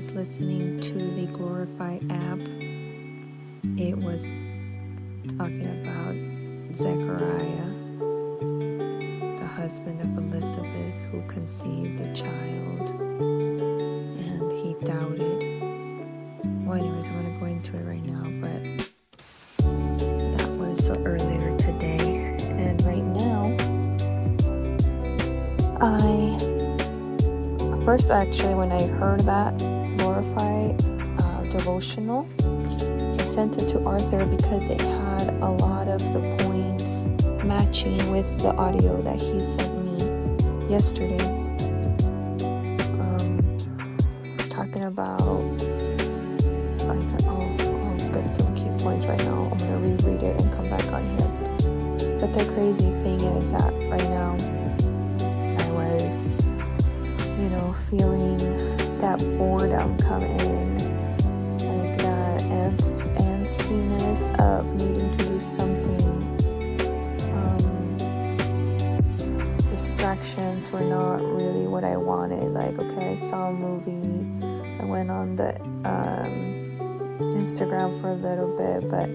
was listening to the Glorify app, it was talking about Zechariah, the husband of Elizabeth, who conceived a child, and he doubted. Well, anyways, I'm going to go into it right now, but that was earlier today. And right now, First, actually, when I heard that Glorify devotional, I sent it to Arthur because it had a lot of the points matching with the audio that he sent me yesterday. Talking about, I'll get some key points right now. I'm going to reread it and come back on here. But the crazy thing is that right now, I was feeling that boredom come in, like that antsiness of needing to do something. Distractions were not really what I wanted. Like, okay, I saw a movie, I went on the Instagram for a little bit, but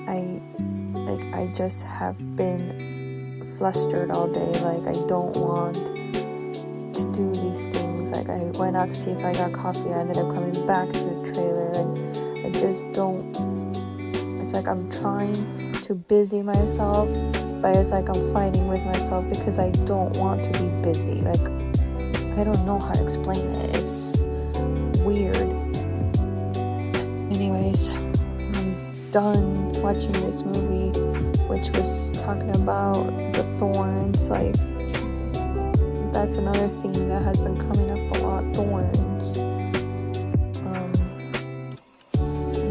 I just have been flustered all day. Like, I don't want to do these things. Like, I went out to see if I got coffee. I ended up coming back to the trailer. Like, I just don't. It's like I'm trying to busy myself, but it's like I'm fighting with myself because I don't want to be busy. Like, I don't know how to explain it. It's weird. Anyways, I'm done watching this movie, which was talking about the thorns. Like, that's another theme that has been coming up a lot, thorns.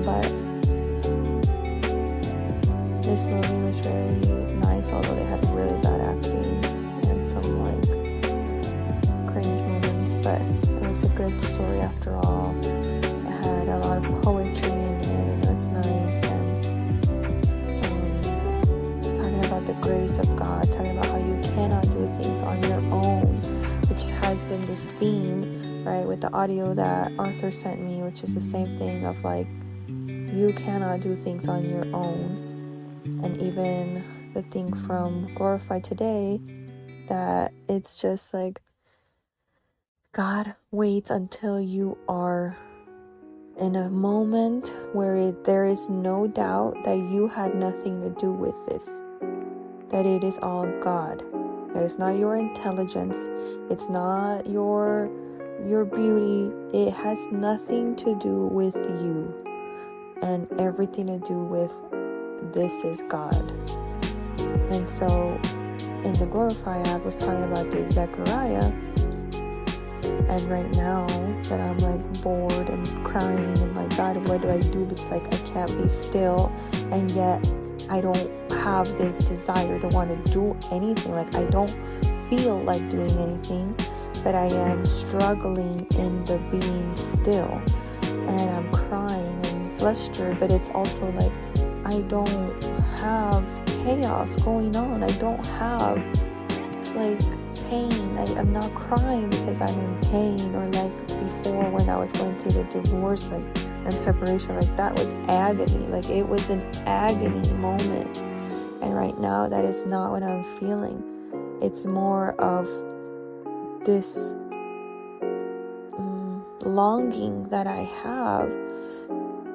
But this movie was really nice, although they had really bad acting and some cringe moments, but it was a good story after all. It had a lot of poetry in it, and it was nice, and talking about the grace of God, talking about how you cannot do things on your own, which has been this theme, right, with the audio that Arthur sent me, which is the same thing of you cannot do things on your own. And even the thing from Glorify today, that it's just God waits until you are in a moment where there is no doubt that you had nothing to do with this, that it is all God. That it's not your intelligence, it's not your beauty, it has nothing to do with you, and everything to do with this is God. And so in the Glorify app, I was talking about the Zechariah, and right now that I'm bored and crying and God, what do I do? It's I can't be still, and yet I don't have this desire to want to do anything. I don't feel like doing anything, but I am struggling in the being still, and I'm crying and flustered, but it's also I don't have chaos going on. I don't have pain. I'm not crying because I'm in pain, or before when I was going through the divorce and separation, that was agony. It was an agony moment, and right now that is not what I'm feeling. It's more of this longing that I have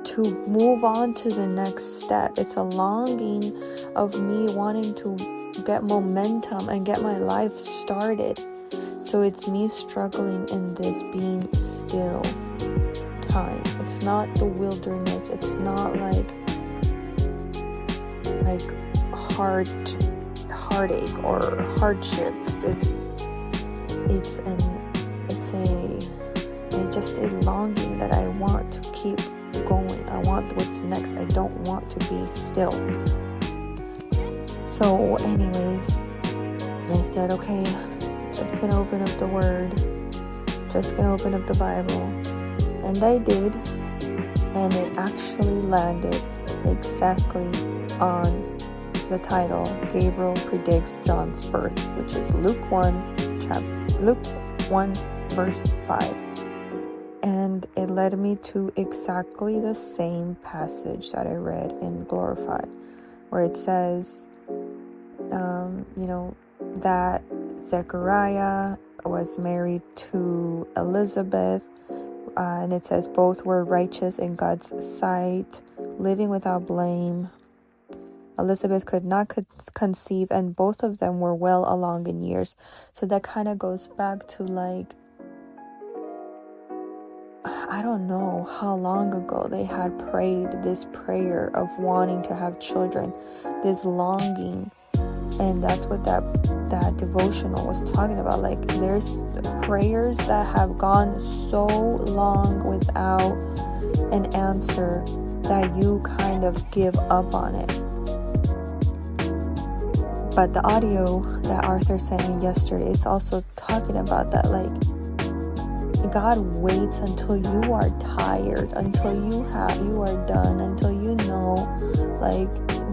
to move on to the next step. It's a longing of me wanting to get momentum and get my life started. So it's me struggling in this being still time. It's not the wilderness. It's not heartache or hardships. It's just a longing that I want to keep going. I want what's next. I don't want to be still. So anyways, I said, okay, just gonna open up the Word, just gonna open up the Bible, and I did, and it actually landed exactly on the title, Gabriel Predicts John's Birth, which is Luke 1 verse 5. And it led me to exactly the same passage that I read in Glorified, where it says, that Zechariah was married to Elizabeth, and it says both were righteous in God's sight, living without blame. Elizabeth could not conceive, and both of them were well along in years. So that kind of goes back to I don't know how long ago they had prayed this prayer of wanting to have children, this longing. And that's what that devotional was talking about. There's prayers that have gone so long without an answer that you kind of give up on it. But the audio that Arthur sent me yesterday is also talking about that, God waits until you are tired, until you are done, until you know,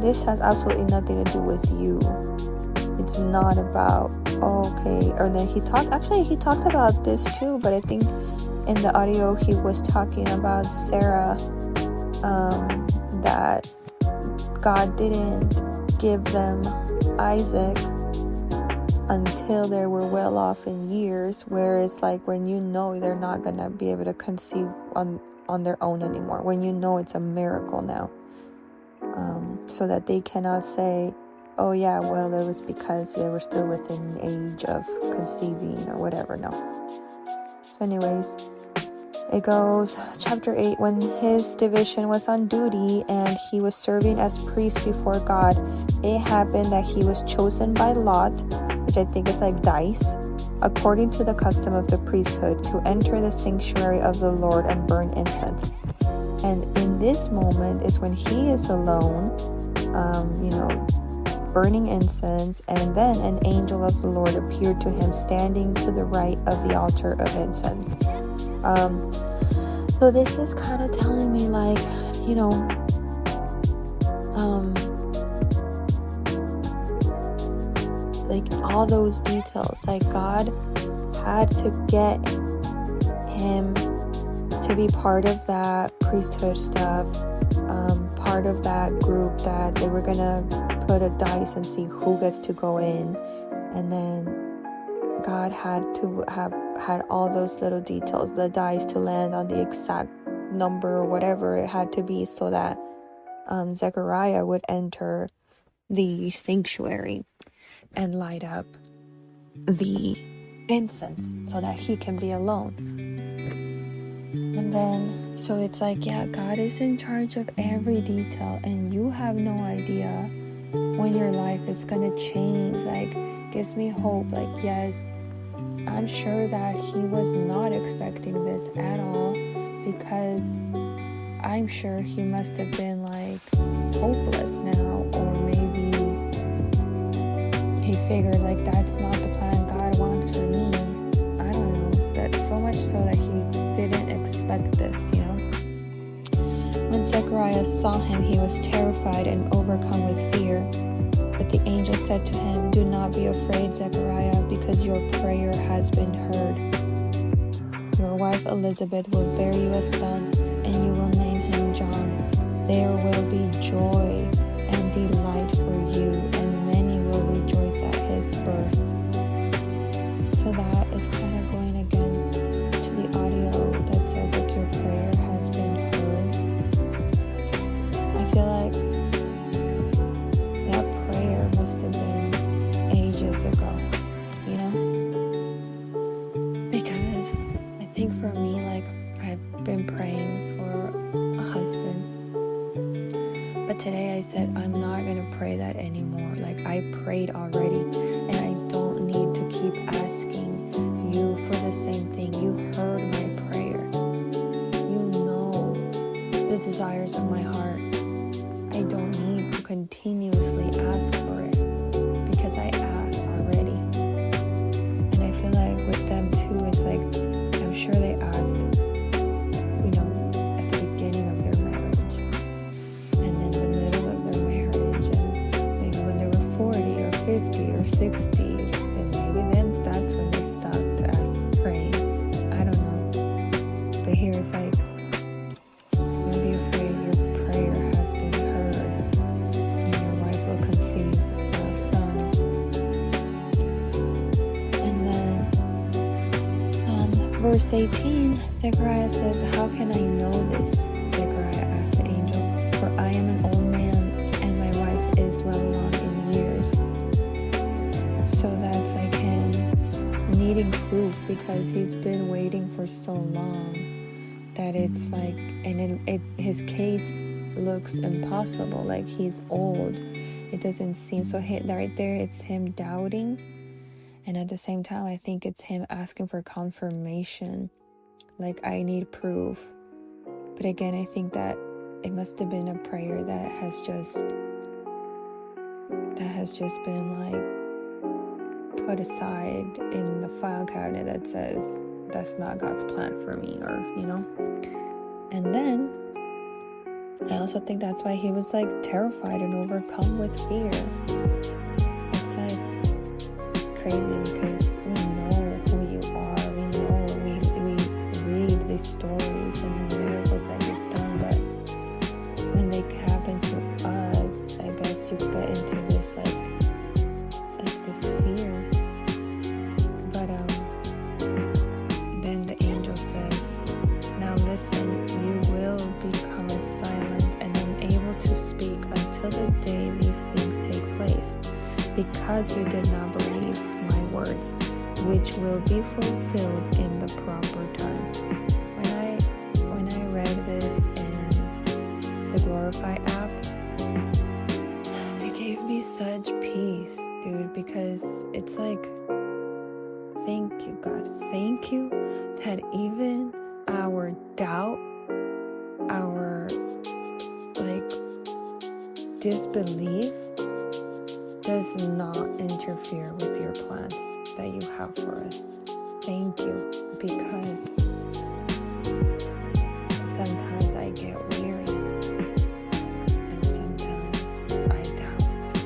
this has absolutely nothing to do with you. It's not about, or then he talked about this too, but I think in the audio he was talking about Sarah, that God didn't give them Isaac until they were well off in years, whereas when they're not gonna be able to conceive on their own anymore, when it's a miracle now, so that they cannot say, oh yeah, well it was because they were still within age of conceiving or whatever. No. So anyways, it goes, chapter 8, when his division was on duty and he was serving as priest before God, it happened that he was chosen by lot, which I think is like dice, according to the custom of the priesthood, to enter the sanctuary of the Lord and burn incense. And in this moment is when he is alone, burning incense, and then an angel of the Lord appeared to him standing to the right of the altar of incense. So this is kind of telling me all those details, God had to get him to be part of that priesthood stuff, part of that group that they were gonna put a dice and see who gets to go in, and then God had to had all those little details, the dice to land on the exact number or whatever it had to be, so that Zechariah would enter the sanctuary and light up the incense so that he can be alone. And then, so it's God is in charge of every detail, and you have no idea when your life is gonna change. Gives me hope. Yes, I'm sure that he was not expecting this at all, because I'm sure he must have been hopeless now, or maybe he figured that's not the plan God wants for me. I don't know, that so much so that he didn't expect this, When Zechariah saw him, he was terrified and overcome with fear. But the angel said to him, "Do not be afraid, Zechariah, because your prayer has been heard. Your wife Elizabeth will bear you a son, and you will name him John. There will be joy and delight for you, and many will rejoice at his birth." So that is kind of going again to the audio that says your prayer has been heard. I feel that prayer must have been ages ago, because I think for me, I've been praying for a husband, but today I said I'm not gonna pray that anymore. I prayed already, and I don't need to keep asking you for the same thing. You heard my prayer. You know the desires of my heart. I don't need to continuously ask for it, because I asked already. And I feel with them too, it's I'm sure they asked, at the beginning of their marriage, and then the middle of their marriage, and maybe when they were 40 or 50 or 60, and maybe then that's when they stopped praying. I don't know. But here like, don't be afraid, your prayer has been heard, and your wife will conceive a son. And then on verse 18, Zechariah says, how can I know this? Zechariah asked the angel, for I am an old man, and my wife is well along in years. So that's like him needing proof, because he's been waiting for so long that it's like, and his case looks impossible, like he's old. It doesn't seem so. Right there, it's him doubting, and at the same time, I think it's him asking for confirmation, like, I need proof. But again, I think that it must have been a prayer that has just been like put aside in the file cabinet that says that's not God's plan for me, or and then I also think that's why he was like terrified and overcome with fear. It's like crazy, because we know who you are, we know, we read these stories and miracles that you've done, but when they happen to us, I guess you get into this like this fear. But then the angel says, now listen, you will become silent and unable to speak until the day these things take place, because you did not believe my words, which will be fulfilled in the proper time. When I read this in the Glorify app, it gave me such peace, dude, because it's like, thank you, God, thank you that even our doubt, our disbelief does not interfere with your plans that you have for us. Thank you, because sometimes I get weary, and sometimes I doubt,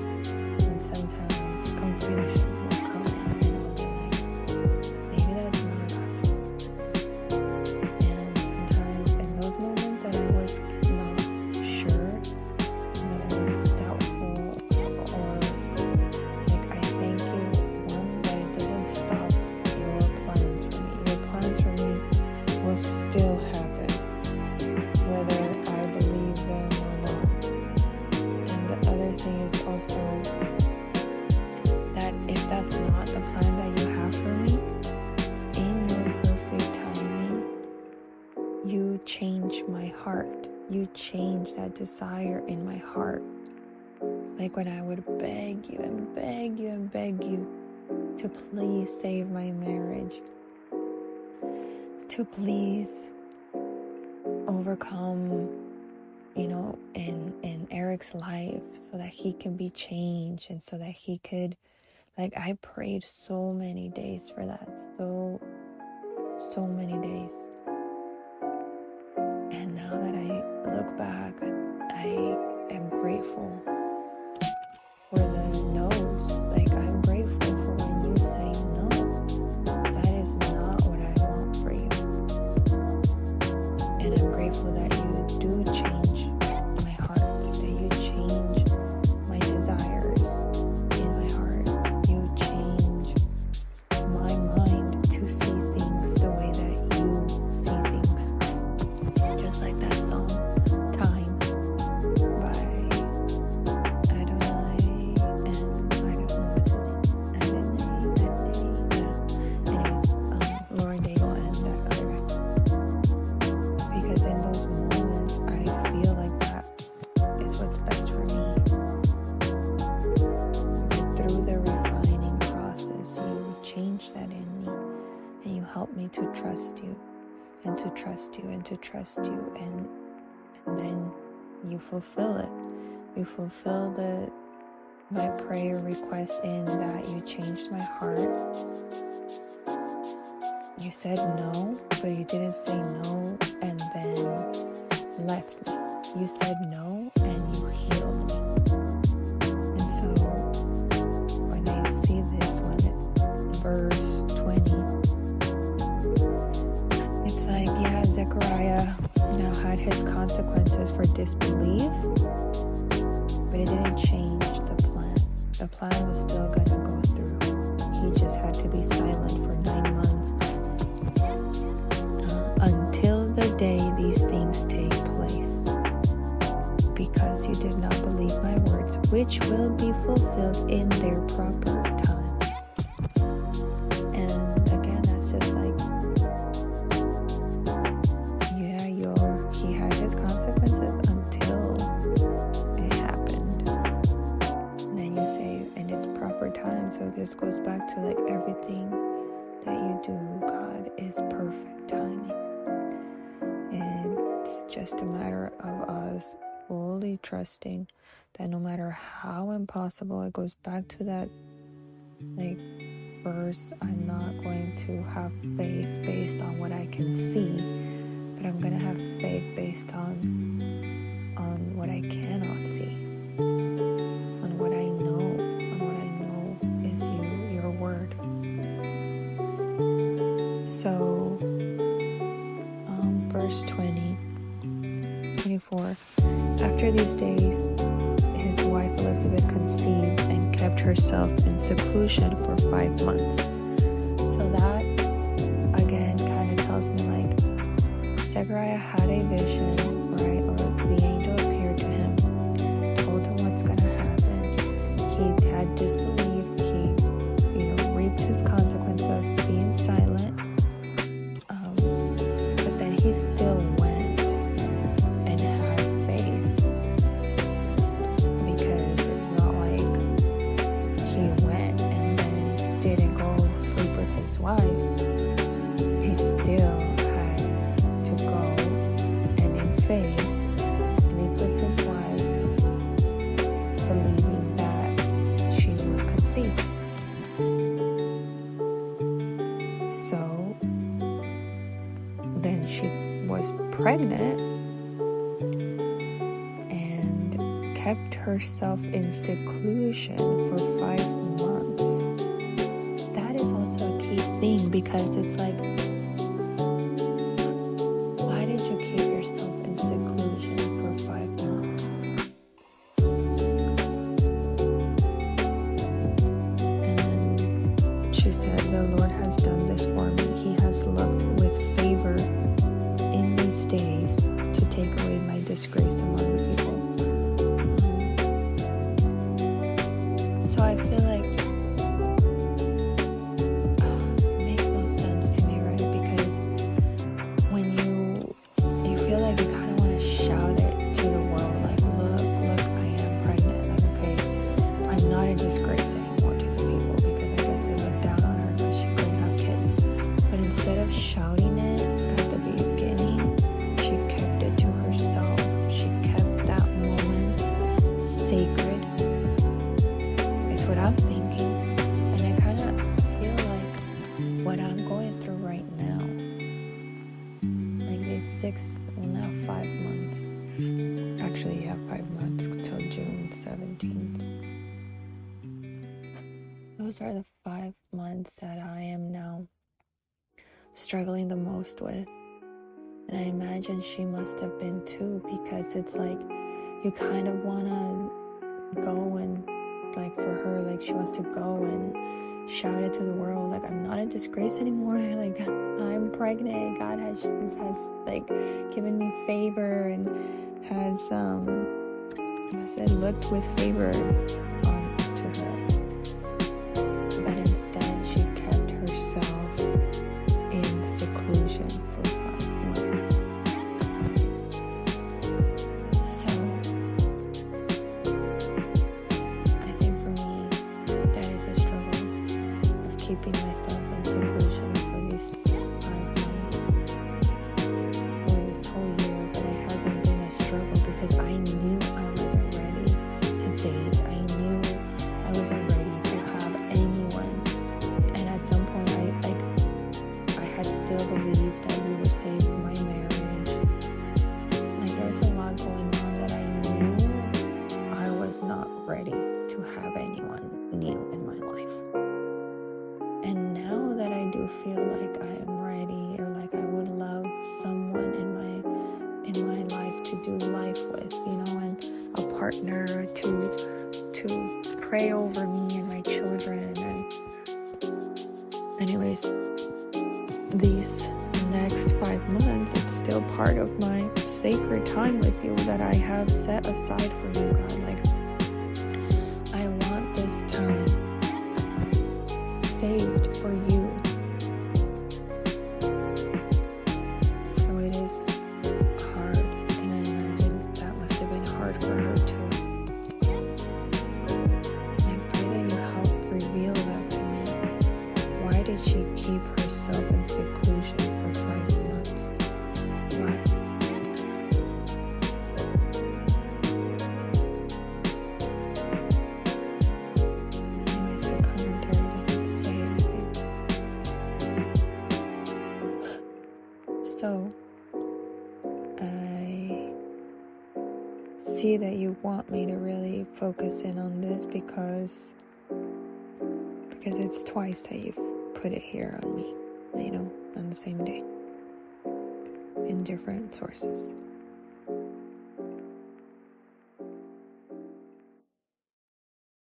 and sometimes confusion will come in, and I'll be like, maybe that's not God's will. And sometimes in those moments that I was not sure, that I was doubtful, or like, I thank you, one, that it doesn't stop your plans for me. Your plans for me will still happen, whether I believe them or not. And the other thing is also that if that's not the plan that you have for me, in your perfect timing, you change my heart. You change that desire in my heart. Like when I would beg you and beg you and beg you to please save my marriage, to please overcome, in Eric's life, so that he can be changed, and so that he could, like, I prayed so many days for that, so many days. And now that I look back, I am grateful for the no's. Like, I'm grateful for when you say no. That is not what I want for you. And I'm grateful that you do change my heart, that you change my desires in my heart. You change my mind to see things the way that you see things. Just like that song, Time, by Adonai, and I don't know what's his name. Anyways, Lauren Daigle and that other guy. Because in those moments, I feel like that is what's best for me. But through the refining process, you change that in me, and you help me to trust you, and to trust you, and to trust you, and then you fulfill it. You fulfill my prayer request in that you changed my heart. You said no, but you didn't say no and then left me. You said no and you healed me. And so when I see this one, verse 20, it's like, yeah, Zechariah, consequences for disbelief, but it didn't change the plan. The plan was still going to go through. He just had to be silent for 9 months until the day these things take place. Because you did not believe my words, which will be fulfilled in their proper time. And again, that's just like, yeah, he had his consequences until it happened. And then you say, in its proper time. So it just goes back to like everything that you do, God is perfect timing. It's just a matter of us fully trusting that no matter how impossible, it goes back to that like verse, I'm not going to have faith based on what I can see, but I'm going to have faith based on what I cannot see, on what I know is your word. So verse 24, after these days his wife Elizabeth conceived and kept herself in seclusion for 5 months. So that again kind of tells me like Zechariah had a vision, right? Or the angel appeared to him, told him what's going to happen. He had disbelief. He, reaped his consequence of being silent. But then he still went and had faith, because it's not like he went and then didn't go sleep with his wife. He still had to go and in faith sleep with his wife, believing that she would conceive. So then she was pregnant and kept herself in seclusion for 5 months. That is also a key thing, because it's like, why did you keep yourself in seclusion for 5 months? And she said, the Lord has done this for me. He has looked with favor in these days to take away my disgrace among the people. So I feel like it makes no sense to me, right? Because when you feel like you kind of want to shout it to the world, like, look, I am pregnant. Like, okay, I'm not a disgrace anymore to the people, because I guess they looked down on her because she couldn't have kids. But instead of shouting it at the beginning, she kept it to herself. She kept that moment sacred. It's what I'm thinking. And I kind of feel like what I'm going through right now, like these 5 months. Actually, 5 months till June 17th. Those are the 5 months that I am now struggling the most with. And I imagine she must have been too, because it's like you kind of want to go and, like, for her, like, she wants to go and shout it to the world, like, I'm not a disgrace anymore, like, I'm pregnant, God has like given me favor and has said looked with favor to her. But instead she kept herself in seclusion for 5 months. So I think for me that is a struggle of keeping myself in seclusion for these 5 months or this whole year. But it hasn't been a struggle because I knew I wasn't ready to date. I knew I wasn't ready to have anyone partner to pray over me and my children. And anyways, these next 5 months, it's still part of my sacred time with you that I have set aside for you, God. Like, I want this time saved for you. So it is hard, and I imagine that must have been hard for her too. And I pray that you help reveal that to me. Why did she keep herself in seclusion for 5 months? Why? Anyways, the commentary doesn't say anything. So, I see that you want me to really focus in on this because it's twice that you've put it here on me, on the same day, in different sources.